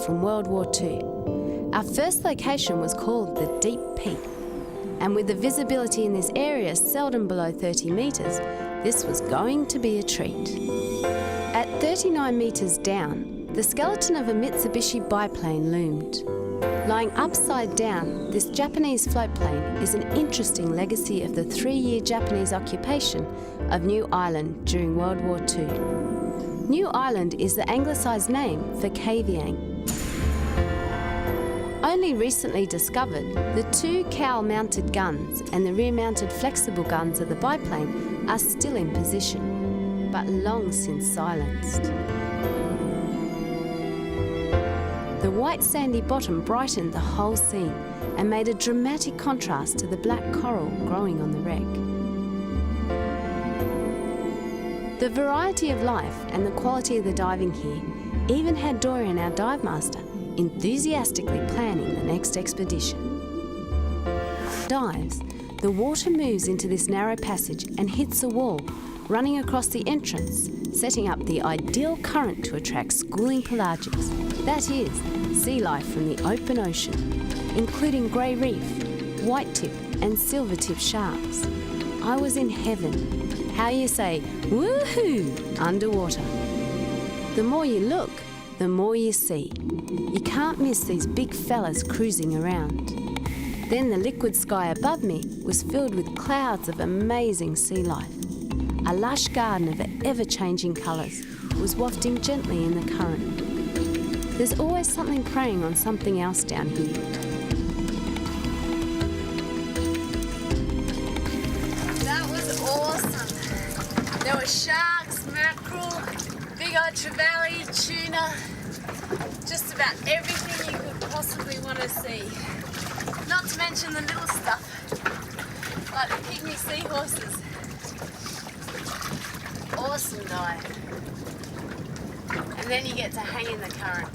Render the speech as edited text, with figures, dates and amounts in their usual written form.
from World War II. Our first location was called the Deep Peak, and with the visibility in this area seldom below 30 metres, this was going to be a treat. At 39 metres down, the skeleton of a Mitsubishi biplane loomed. Lying upside down, this Japanese floatplane is an interesting legacy of the 3-year Japanese occupation of New Ireland during World War II. New Ireland is the anglicised name for Kavieng. Only recently discovered, the 2 cowl-mounted guns and the rear-mounted flexible guns of the biplane are still in position, but long since silenced. The white sandy bottom brightened the whole scene and made a dramatic contrast to the black coral growing on the wreck. The variety of life and the quality of the diving here even had Dorian, our dive master, enthusiastically planning the next expedition. Dives, the water moves into this narrow passage and hits a wall, running across the entrance, setting up the ideal current to attract schooling pelagics, that is, sea life from the open ocean, including grey reef, white-tip and silver-tip sharks. I was in heaven. How you say, woohoo, underwater. The more you look, the more you see. You can't miss these big fellas cruising around. Then the liquid sky above me was filled with clouds of amazing sea life. A lush garden of ever-changing colours was wafting gently in the current. There's always something preying on something else down here. That was awesome. There were sharks, mackerel, big old trevally, tuna, just about everything you could possibly want to see. Not to mention the little stuff, like the pygmy seahorses. Awesome dive. And then you get to hang in the current.